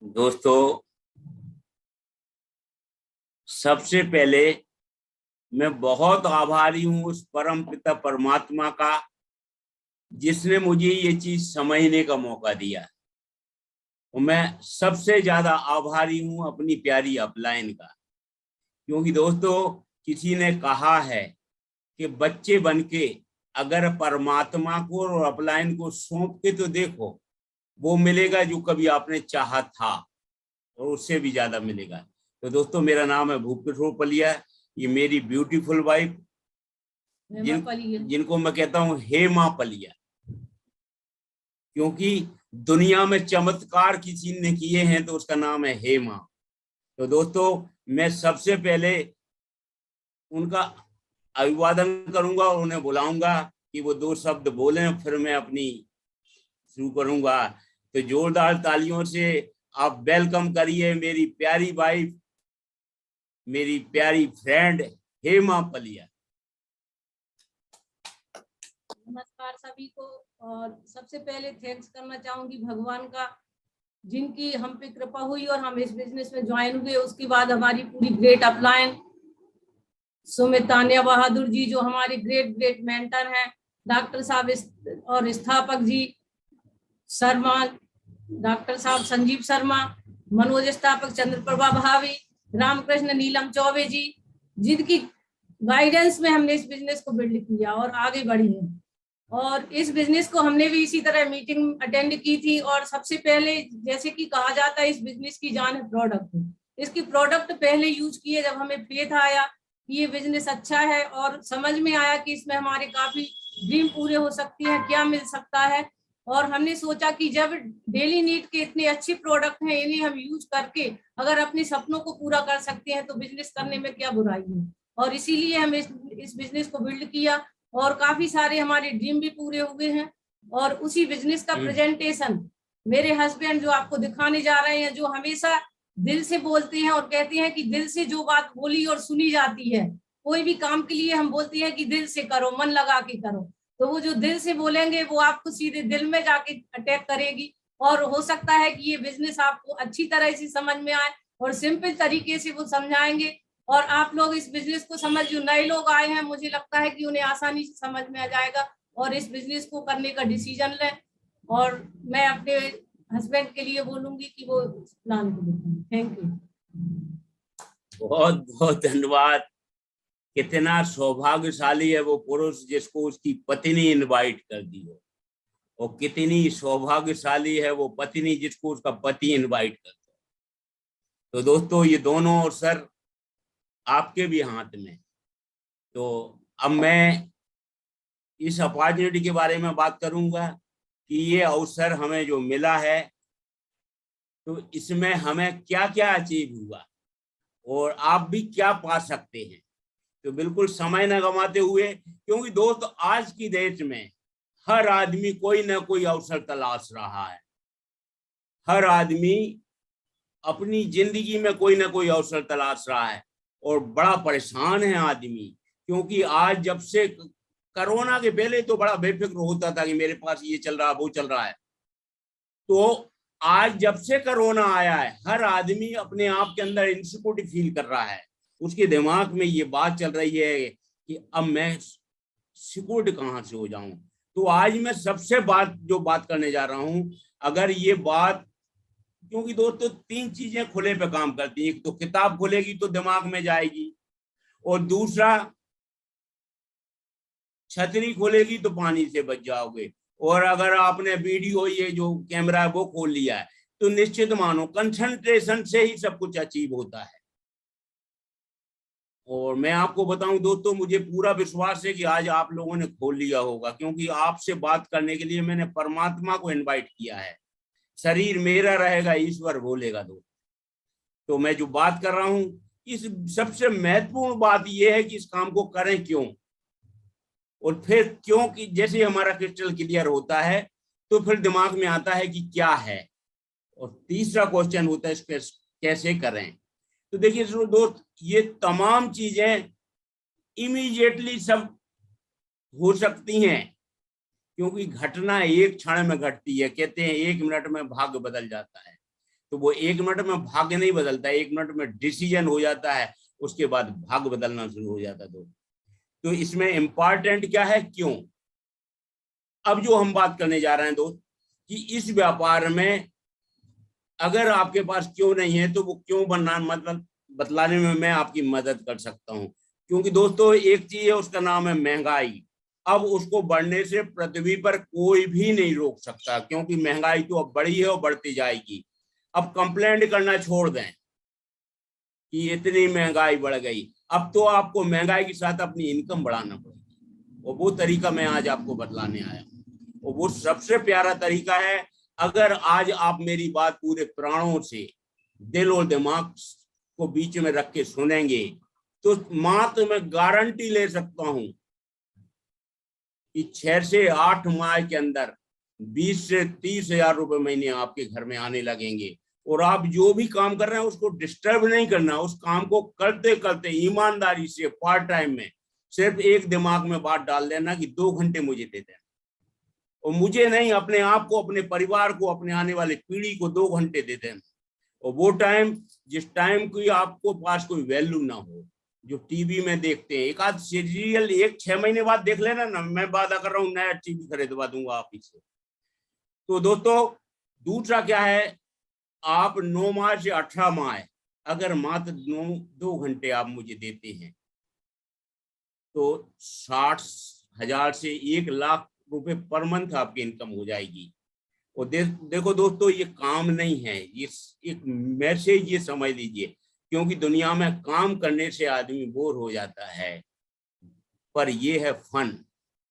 दोस्तों, सबसे पहले मैं बहुत आभारी हूँ उस परम पिता परमात्मा का जिसने मुझे ये चीज समझने का मौका दिया। और मैं सबसे ज्यादा आभारी हूँ अपनी प्यारी अपलाइन का, क्योंकि दोस्तों किसी ने कहा है कि बच्चे बनके अगर परमात्मा को और अपलाइन को सौंप के तो देखो, वो मिलेगा जो कभी आपने चाहा था और उससे भी ज्यादा मिलेगा। तो दोस्तों, मेरा नाम है भूपकिशोर पलिया। ये मेरी ब्यूटीफुल वाइफ जिनको मैं कहता हूँ हे माँ पलिया, क्योंकि दुनिया में चमत्कार किसी ने किए हैं तो उसका नाम है हे माँ। तो दोस्तों, मैं सबसे पहले उनका अभिवादन करूंगा और उन्हें बुलाऊंगा कि वो दो शब्द बोलें, फिर मैं अपनी शुरू करूंगा। तो जोरदार तालियों से आप वेलकम करिए मेरी प्यारी वाइफ, मेरी प्यारी फ्रेंड हेमा पलिया। नमस्कार सभी को। और सबसे पहले थैंक्स करना चाहूंगी भगवान का, जिनकी हम पे कृपा हुई और हम इस बिजनेस में ज्वाइन हुए। उसके बाद हमारी पूरी ग्रेट अपलाइन सुमित तानिया बहादुर जी, जो हमारे ग्रेट ग्रेट मेंटर हैं, डॉक्टर साहब और स्थापक जी शर्मा, डॉक्टर साहब संजीव शर्मा, मनोज स्थापक चंद्रप्रभा भावी, रामकृष्ण नीलम चौबे जी, जिनकी गाइडेंस में हमने इस बिजनेस को बिल्ड किया और आगे बढ़ी है। और इस बिजनेस को हमने भी इसी तरह मीटिंग अटेंड की थी। और सबसे पहले, जैसे कि कहा जाता है, इस बिजनेस की जान है प्रोडक्ट। इसकी प्रोडक्ट पहले यूज किए, जब हमें फेथ आया कि ये बिजनेस अच्छा है और समझ में आया कि इसमें हमारे काफी ड्रीम पूरे हो सकती है, क्या मिल सकता है। और हमने सोचा कि जब डेली नीड के इतने अच्छे प्रोडक्ट हैं, इन्हें हम यूज करके अगर अपने सपनों को पूरा कर सकते हैं तो बिजनेस करने में क्या बुराई है। और इसीलिए हम इस बिजनेस को बिल्ड किया और काफी सारे हमारे ड्रीम भी पूरे हुए हैं। और उसी बिजनेस का प्रेजेंटेशन मेरे हस्बैंड जो आपको दिखाने जा रहे हैं, जो हमेशा दिल से बोलते हैं और कहते हैं कि दिल से जो बात बोली और सुनी जाती है, कोई भी काम के लिए हम बोलते हैं कि दिल से करो, मन लगा के करो। तो वो जो दिल से बोलेंगे वो आपको सीधे दिल में जाके अटैक करेगी। और हो सकता है कि ये बिजनेस आपको अच्छी तरह से समझ में आए और सिंपल तरीके से वो समझाएंगे। और आप लोग इस बिजनेस को समझ, जो नए लोग आए हैं, मुझे लगता है कि उन्हें आसानी से समझ में आ जाएगा और इस बिजनेस को करने का डिसीजन लें। और मैं अपने हस्बैंड के लिए बोलूंगी कि वो प्लान को देखें। Thank you. बहुत बहुत धन्यवाद। कितना सौभाग्यशाली है वो पुरुष जिसको उसकी पत्नी इनवाइट कर दी हो, और कितनी सौभाग्यशाली है वो पत्नी जिसको उसका पति इनवाइट करता है। तो दोस्तों, ये दोनों अवसर आपके भी हाथ में। तो अब मैं इस अपॉर्चुनिटी के बारे में बात करूंगा कि ये अवसर हमें जो मिला है, तो इसमें हमें क्या क्या अचीव हुआ और आप भी क्या पा सकते हैं। तो बिल्कुल समय न गंवाते हुए, क्योंकि दोस्त आज की डेट में हर आदमी कोई ना कोई अवसर तलाश रहा है। हर आदमी अपनी जिंदगी में कोई ना कोई अवसर तलाश रहा है और बड़ा परेशान है आदमी, क्योंकि आज जब से कोरोना के पहले तो बड़ा बेफिक्र होता था कि मेरे पास ये चल रहा है, वो चल रहा है। तो आज जब से कोरोना आया है, हर आदमी अपने आप के अंदर इनसिक्योरिटी फील कर रहा है। उसके दिमाग में ये बात चल रही है कि अब मैं सिक्योर्ड कहाँ से हो जाऊं। तो आज मैं सबसे बात करने जा रहा हूं, अगर ये बात, क्योंकि दोस्तों तीन चीजें खुले पे काम करती हैं। एक तो किताब खुलेगी तो दिमाग में जाएगी, और दूसरा छतरी खोलेगी तो पानी से बच जाओगे, और अगर आपने वीडियो ये जो कैमरा है वो खोल लिया है तो निश्चित मानो कंसंट्रेशन से ही सब कुछ अचीव होता है। और मैं आपको बताऊं दोस्तों, मुझे पूरा विश्वास है कि आज आप लोगों ने खोल लिया होगा, क्योंकि आपसे बात करने के लिए मैंने परमात्मा को इनवाइट किया है। शरीर मेरा रहेगा, ईश्वर बोलेगा। तो मैं जो बात कर रहा हूं, इस सबसे महत्वपूर्ण बात यह है कि इस काम को करें क्यों, और फिर क्योंकि जैसे हमारा क्रिस्टल क्लियर होता है तो फिर दिमाग में आता है कि क्या है, और तीसरा क्वेश्चन होता है इसको कैसे करें। तो देखिए दोस्त, ये तमाम चीजें इमीडिएटली सब हो सकती हैं, क्योंकि घटना एक क्षण में घटती है। कहते हैं 1 मिनट में भाग्य बदल जाता है। तो वो 1 मिनट में भाग्य नहीं बदलता, 1 मिनट में डिसीजन हो जाता है, उसके बाद भाग्य बदलना शुरू हो जाता है। तो इसमें इंपॉर्टेंट क्या है, क्यों। अब जो हम बात करने जा रहे हैं दोस्त, कि इस व्यापार में अगर आपके पास क्यों नहीं है तो वो क्यों बनना मतलब बतलाने में मैं आपकी मदद कर सकता हूं। क्योंकि दोस्तों एक चीज है, उसका नाम है महंगाई। अब उसको बढ़ने से पृथ्वी पर कोई भी नहीं रोक सकता, क्योंकि महंगाई तो अब बढ़ी है और बढ़ती जाएगी। अब कंप्लेंट करना छोड़ दें कि इतनी महंगाई बढ़ गई, अब तो आपको महंगाई के साथ अपनी इनकम बढ़ाना पड़ेगी, और वो तरीका मैं आज आपको बतलाने आया हूँ। और वो सबसे प्यारा तरीका है, अगर आज आप मेरी बात पूरे प्राणों से, दिल और दिमाग को बीच में रख के सुनेंगे, तो मात्र मैं गारंटी ले सकता हूं कि 6 से 8 माह के अंदर 20 से 30 हजार रुपए महीने आपके घर में आने लगेंगे। और आप जो भी काम कर रहे हैं उसको डिस्टर्ब नहीं करना, उस काम को करते करते ईमानदारी से पार्ट टाइम में सिर्फ एक दिमाग में बात डाल देना कि 2 घंटे मुझे दे देना, और मुझे नहीं, अपने आप को, अपने परिवार को, अपने आने वाले पीढ़ी को 2 घंटे दे देना। और वो टाइम जिस टाइम की आपको पास कोई वैल्यू ना हो, जो टीवी में देखते हैं, एक आध सीरियल 6 महीने बाद देख लेना ना, मैं वादा कर रहा हूँ नया टीवी खरीदवा दूंगा आप इसे। तो दोस्तों दूसरा क्या है, आप 9 माह से 18 माह अगर मात्र 2 घंटे आप मुझे देते हैं तो 60,000 से 1,00,000 रुपए पर मंथ आपकी इनकम हो जाएगी। और देखो दोस्तों, ये काम नहीं है, ये एक मैसेज, ये समझ लीजिए, क्योंकि दुनिया में काम करने से आदमी बोर हो जाता है, पर ये है फन,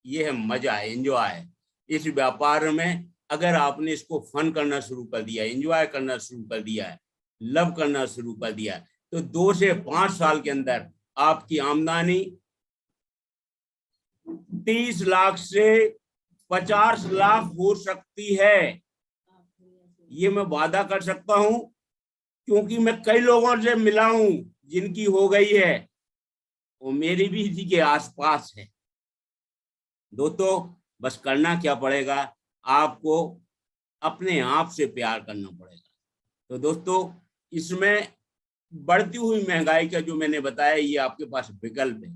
ये है मजा, एंजॉय। इस व्यापार में अगर आपने इसको फन करना शुरू कर दिया, एंजॉय करना शुरू कर दिया है, लव करना शुरू कर दिया, तो 2 से 5 साल के अंदर आपकी आमदनी 30 लाख से 50 लाख हो सकती है। ये मैं वादा कर सकता हूं, क्योंकि मैं कई लोगों से मिला हूं जिनकी हो गई है, वो मेरी भी इसी के आसपास है। दोस्तों बस करना क्या पड़ेगा, आपको अपने आप से प्यार करना पड़ेगा। तो दोस्तों इसमें बढ़ती हुई महंगाई का जो मैंने बताया, ये आपके पास विकल्प है।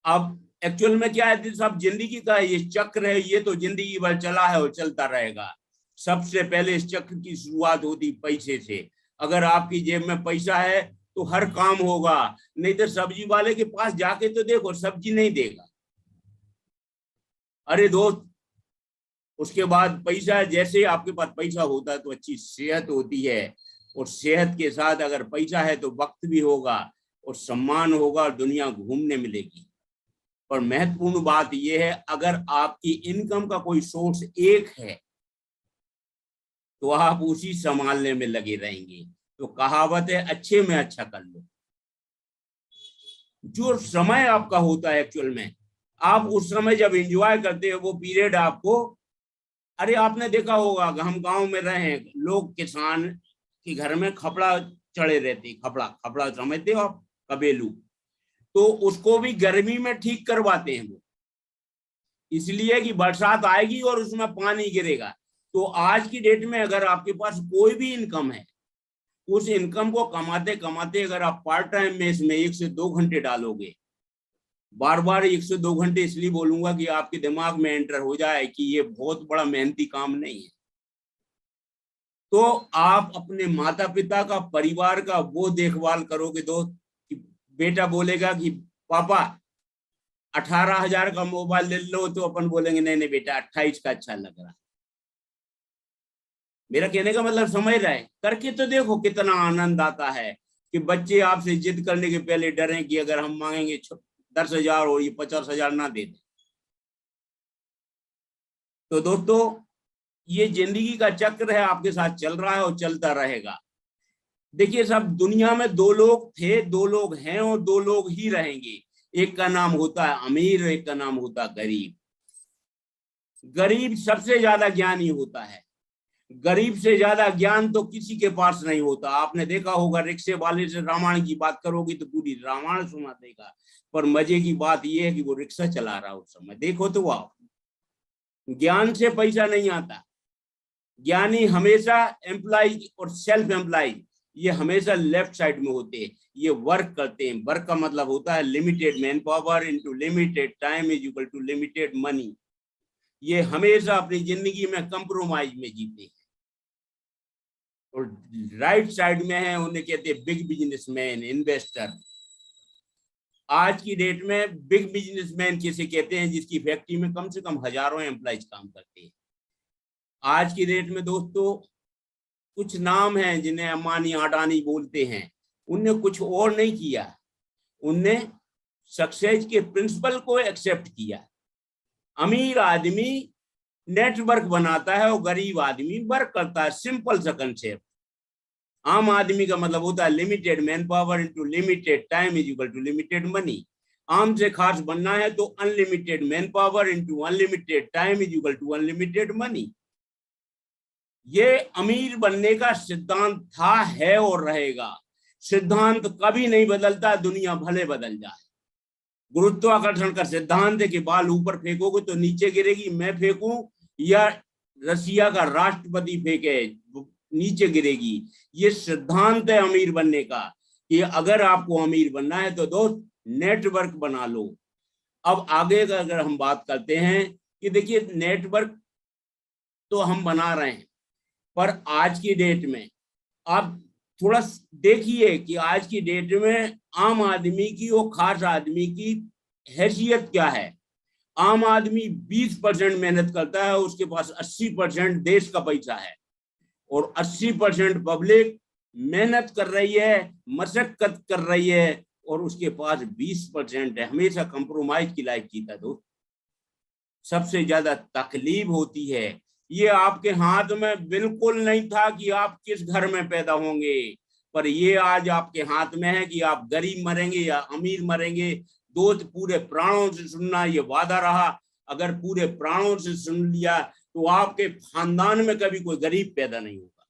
अब एक्चुअल में क्या है, सब जिंदगी का ये चक्र है, ये तो जिंदगी भर चला है और चलता रहेगा। सबसे पहले इस चक्र की शुरुआत होती पैसे से। अगर आपकी जेब में पैसा है तो हर काम होगा, नहीं तो सब्जी वाले के पास जाके तो देखो, सब्जी नहीं देगा। अरे दोस्त, उसके बाद पैसा, जैसे आपके पास पैसा होता है तो अच्छी सेहत होती है, और सेहत के साथ अगर पैसा है तो वक्त भी होगा और सम्मान होगा और दुनिया घूमने मिलेगी। पर महत्वपूर्ण बात यह है, अगर आपकी इनकम का कोई सोर्स एक है तो आप उसी संभालने में लगे रहेंगे। तो कहावत है, अच्छे में अच्छा कर लो। जो समय आपका होता है एक्चुअल में, आप उस समय जब एंजॉय करते हो वो पीरियड आपको, अरे आपने देखा होगा, हम गांव में रहे, लोग किसान के घर में खपड़ा चढ़े रहते, खपड़ा खपड़ा समझते हो आप, कबेलू, तो उसको भी गर्मी में ठीक करवाते हैं वो, इसलिए कि बरसात आएगी और उसमें पानी गिरेगा। तो आज की डेट में अगर आपके पास कोई भी इनकम है, उस इनकम को कमाते कमाते अगर आप पार्ट टाइम में इसमें 1 से 2 घंटे डालोगे, बार बार 1 से 2 घंटे इसलिए बोलूंगा कि आपके दिमाग में एंटर हो जाए कि ये बहुत बड़ा मेहनती काम नहीं है, तो आप अपने माता पिता का, परिवार का वो देखभाल करोगे दोस्त, कि बेटा बोलेगा कि पापा 18,000 का मोबाइल ले लो, तो अपन बोलेंगे नहीं नहीं बेटा 28 का अच्छा लग रहा है। मेरा कहने का मतलब समझ रहा है, करके तो देखो कितना आनंद आता है कि बच्चे आपसे जिद करने के पहले डरें कि अगर हम मांगेंगे 10,000 और ये 50,000 ना दे दे। तो दोस्तों ये जिंदगी का चक्र है, आपके साथ चल रहा है और चलता रहेगा। देखिए सब, दुनिया में 2 लोग थे, 2 लोग हैं और 2 लोग ही रहेंगे। एक का नाम होता है अमीर, एक का नाम होता है गरीब। गरीब सबसे ज्यादा ज्ञानी होता है, गरीब से ज्यादा ज्ञान तो किसी के पास नहीं होता। आपने देखा होगा, रिक्शे वाले से रामायण की बात करोगी तो पूरी रामायण सुना देगा, पर मजे की बात यह है कि वो रिक्शा चला रहा उस समय, देखो तो आप, ज्ञान से पैसा नहीं आता। ज्ञानी हमेशा एम्प्लॉय और सेल्फ एम्प्लॉय ये हमेशा लेफ्ट साइड में होते हैं, ये वर्क करते हैं। वर्क का मतलब होता है limited man power into limited time is equal to limited money. ये हमेशा अपनी जिंदगी में कंप्रोमाइज में जीते हैं। और राइट साइड में है, उन्हें कहते हैं बिग बिजनेसमैन, इन्वेस्टर। आज की डेट में बिग बिजनेसमैन किसे कहते हैं? जिसकी फैक्ट्री में कम से कम हजारों एम्प्लॉइज काम करते हैं। आज की डेट में दोस्तों कुछ नाम हैं जिन्हें अंबानी अडानी बोलते हैं, उनने कुछ और नहीं किया, उनने सक्सेस के प्रिंसिपल को एक्सेप्ट किया। अमीर आदमी नेटवर्क बनाता है और गरीब आदमी वर्क करता है, सिंपल सा कंसेप्ट। आम आदमी का मतलब होता है limited man power into limited time is equal to limited money. आम से खास बनना है तो unlimited man power into unlimited time is equal to unlimited money. ये अमीर बनने का सिद्धांत था, है और रहेगा। सिद्धांत कभी नहीं बदलता, दुनिया भले बदल जाए। गुरुत्वाकर्षण का सिद्धांत है कि बाल ऊपर फेंकोगे तो नीचे गिरेगी, मैं फेंकूं या रसिया का राष्ट्रपति फेंके नीचे गिरेगी। ये सिद्धांत है अमीर बनने का कि अगर आपको अमीर बनना है तो दोस्त नेटवर्क बना लो। अब आगे का अगर हम बात करते हैं कि देखिए नेटवर्क तो हम बना रहे हैं, पर आज की डेट में आप थोड़ा देखिए कि आज की डेट में आम आदमी की और खास आदमी की हैसियत क्या है। आम आदमी 20% मेहनत करता है, उसके पास 80% देश का पैसा है, और 80% पब्लिक मेहनत कर रही है, मशक्कत कर रही है, और उसके पास 20% है। हमेशा कंप्रोमाइज की लाइफ जीता दोस्त। सबसे ज्यादा तकलीफ होती है। ये आपके हाथ में बिल्कुल नहीं था कि आप किस घर में पैदा होंगे, पर ये आज आपके हाथ में है कि आप गरीब मरेंगे या अमीर मरेंगे। दोस्त पूरे प्राणों से सुनना, ये वादा रहा, अगर पूरे प्राणों से सुन लिया तो आपके खानदान में कभी कोई गरीब पैदा नहीं होगा।